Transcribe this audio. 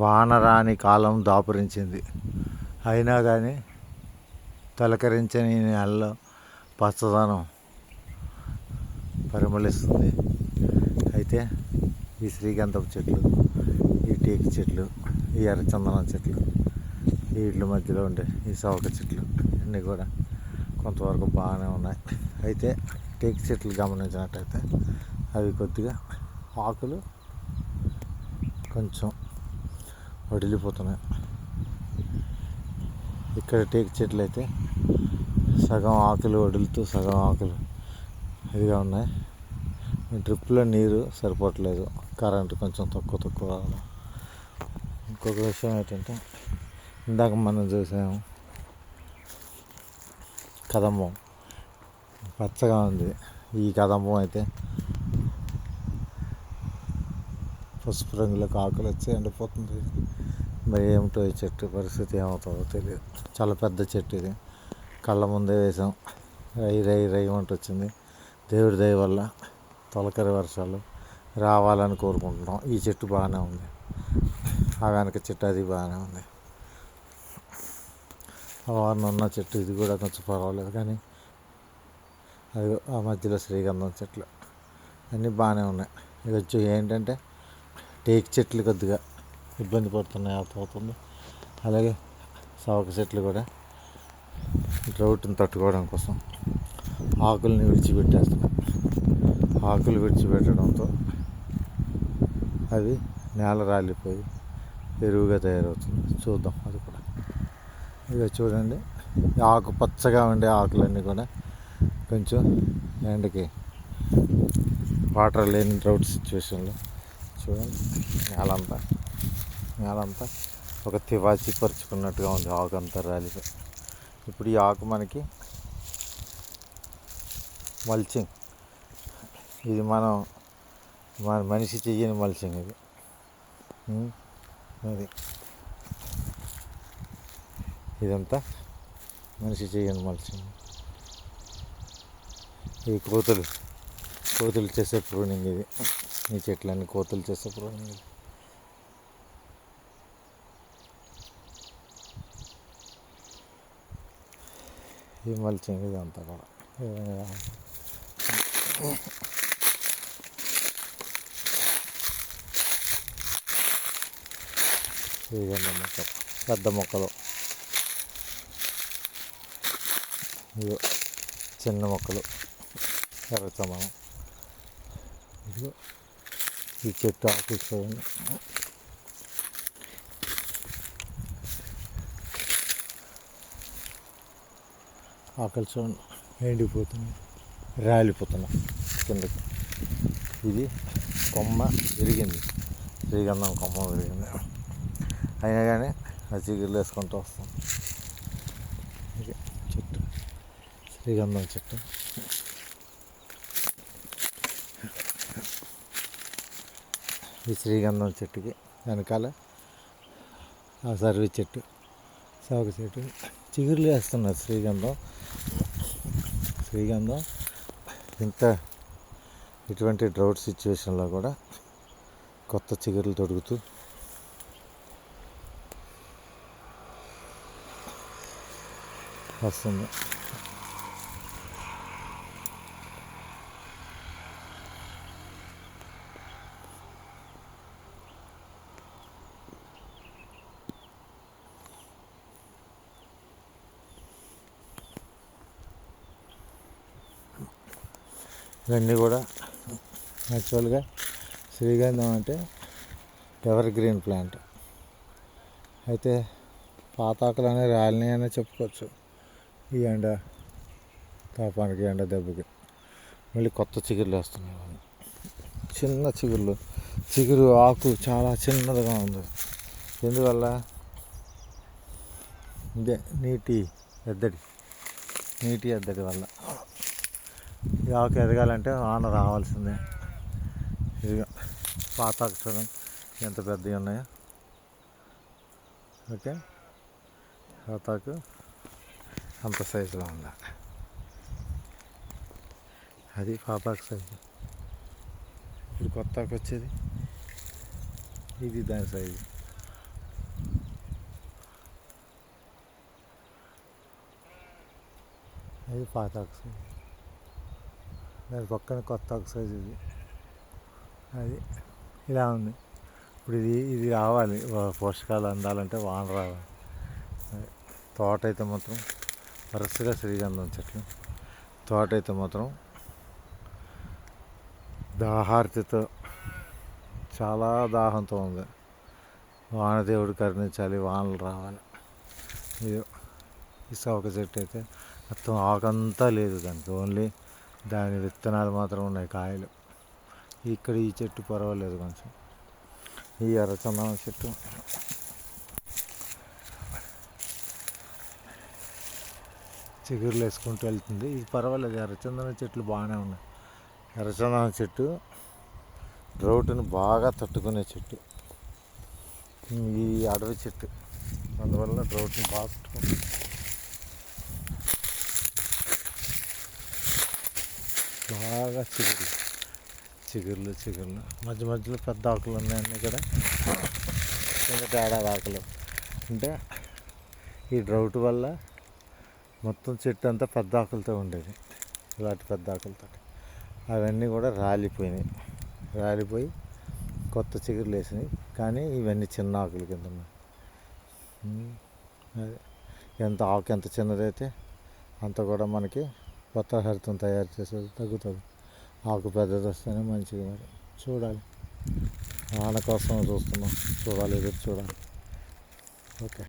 వానరాని కాలం దాపురించింది. అయినా కానీ తొలకరించని నెలలో పచ్చదనం పరిమళిస్తుంది. అయితే ఈ శ్రీగంధపు చెట్లు, ఈ టేకు చెట్లు, ఈ ఎర్రచందనం చెట్లు, వీటి మధ్యలో ఉండే ఈ సవక చెట్లు అన్నీ కూడా కొంతవరకు బాగానే ఉన్నాయి. అయితే టేకు చెట్లు గమనించినట్టయితే అవి కొద్దిగా ఆకులు కొంచెం వడిలిపోతున్నాయి. ఇక్కడ టేకు చెట్లు అయితే సగం ఆకులు వదులుతూ సగం ఆకులు ఇదిగా ఉన్నాయి. డ్రిప్లో నీరు సరిపోవట్లేదు, కరెంటు కొంచెం తక్కువ రావడం. ఇంకొక విషయం ఏంటంటే ఇందాక మనం చూసాము కదంబం పచ్చగా ఉంది. ఈ కదంబం అయితే పసుపు రంగులోకి ఆకులు వచ్చి ఎండిపోతుంది. మరి ఏమిటో ఈ చెట్టు పరిస్థితి ఏమవుతుందో తెలియదు. చాలా పెద్ద చెట్టు ఇది. కళ్ళ ముందే వేసాం, రై వంట వచ్చింది. దేవుడి దయ వల్ల తొలకరి వర్షాలు రావాలని కోరుకుంటున్నాం. ఈ చెట్టు బాగానే ఉంది, ఆ వెనక చెట్టు అది బాగానే ఉంది. వారిని ఉన్న చెట్టు ఇది కూడా కొంచెం పర్వాలేదు, కానీ అది ఆ మధ్యలో శ్రీగంధం చెట్లు అన్నీ బాగానే ఉన్నాయి. ఇది వచ్చి ఏంటంటే టేకు చెట్లు కొద్దిగా ఇబ్బంది పడుతున్నాయి, అవుతుంది. అలాగే సవక చెట్లు కూడా డ్రౌట్ని తట్టుకోవడం కోసం ఆకుల్ని విడిచిపెట్టేస్తున్నాయి. ఆకులు విడిచిపెట్టడంతో అది నేల రాలిపోయి ఎరువుగా తయారవుతుంది. చూద్దాం అది కూడా. ఇక చూడండి, ఆకు పచ్చగా ఉండే ఆకులన్నీ కూడా కొంచెం ఎండకి వాటర్ లేని డ్రౌట్ సిచ్యువేషన్లో చూడండి నేలంతా ఒక తివాచి పరుచుకున్నట్టుగా ఉంది. ఆకు అంతా రాలిపోయి. ఇప్పుడు ఈ ఆకు మనకి మల్చింగ్, ఇది మన మనిషి చెయ్యని మల్చింగ్ ఇది. అది ఇదంతా మనిషి చెయ్యని మల్చింగ్. ఈ కోతులు చేసే ప్రూనింగ్ ఇది. ఈ చెట్లన్నీ కోతులు చేసే ప్రూనింగ్ ఇది. ఈ మల్చింగ్ ఇదంతా కూడా పెద్ద మొక్కలు, ఇదిగో చిన్న మొక్కలు, ఎర్రచందనం, ఇదిగో ఈ చెట్టు ఆకులు చూడండి. ఆకులు చూడండి ఎండిపోతున్నాయి, రాలిపోతున్నాయి కిందకి. ఇది కొమ్మ విరిగింది, శ్రీగంధం కొమ్మ విరిగింది. అయినా కానీ ఆ చిగురులు వేసుకుంటూ వస్తాం. ఇది చెట్టు, శ్రీగంధం చెట్టు. ఈ శ్రీగంధం చెట్టుకి వెనకాల ఆ సర్వీ చెట్టు, సాగు చెట్టు చిగురులు వేస్తున్నారు. శ్రీగంధం ఇటువంటి డ్రౌట్ సిచ్యువేషన్లో కూడా కొత్త చిగురులు తొడుగుతూ వస్తుంది. ఇవన్నీ కూడా యాక్చువల్గా శ్రీగంధం అంటే ఎవర్ గ్రీన్ ప్లాంట్. అయితే పాతాకులు అనేవి రాలినాయనే చెప్పుకోవచ్చు. ఈ ఎండ తాపానికి, ఎండ దెబ్బకి మళ్ళీ కొత్త చిగురులు వేస్తున్నాయి. చిన్న చిగురు ఆకు చాలా చిన్నదిగా ఉంది. ఎందువల్ల? ఇదే నీటి ఎద్దడి వల్ల. ఈ ఆకు ఎదగాలంటే వాన రావాల్సిందే. ఇదిగా పాతాకు చూడండి ఎంత పెద్దవి ఉన్నాయో. ఓకే, పాతాకు అంత సైజులో ఉందా, అది పాతాకు సైజు. ఇప్పుడు కొత్త ఆకు వచ్చేది ఇది దాని సైజు. అది పాత ఆక్సైజ్, దాని పక్కన కొత్త ఆక్సైజ్ ఇది. అది ఇలా ఉంది. ఇప్పుడు ఇది రావాలి, పోషకాలు అందాలంటే వాన రావాలి. తోట అయితే మాత్రం వరుసగా శ్రీగంధం చెట్లు. తోట అయితే మాత్రం దాహార్తితో, చాలా దాహంతో ఉంది. వానదేవుడు కరుణించాలి, వానలు రావాలి. ఇది ఈ సౌక చెట్టు అయితే మొత్తం ఆకంతా లేదు దానికి, ఓన్లీ దాని విత్తనాలు మాత్రం ఉన్నాయి, కాయలు. ఇక్కడ ఈ చెట్టు పర్వాలేదు కొంచెం. ఈ ఎర్రచందనం చెట్టు చిగురులు వేసుకుంటూ వెళ్తుంది. ఇది పర్వాలేదు, ఎర్రచందనం చెట్లు బాగానే ఉన్నాయి. ఎర్రచందనం చెట్టు డ్రౌట్ని బాగా తట్టుకునే చెట్టు. ఈ అడవి చెట్టు అందువల్ల డ్రౌట్ని బాగా తట్టుకుంటుంది. బాగా చిగుర్లు మధ్య మధ్యలో పెద్ద ఆకులు ఉన్నాయన్నీ కూడా, కింద తేడా ఆకులు. అంటే ఈ డ్రౌట్ వల్ల మొత్తం చెట్టు అంతా పెద్ద ఆకులతో ఉండేది, ఇలాంటి పెద్ద ఆకులతో. అవన్నీ కూడా రాలిపోయి కొత్త చిగురులు వేసినాయి. కానీ ఇవన్నీ చిన్న ఆకుల కింద ఉన్నాయి. అది ఆకు ఎంత చిన్నదైతే అంత కూడా మనకి కొత్త హరితం తయారు చేసేది తగ్గుతుంది. ఆకు పెద్దది వస్తేనే మంచిది. మరి చూడాలి, వాన కోసం చూస్తున్నాం, ఎదురు చూడాలి. ఓకే.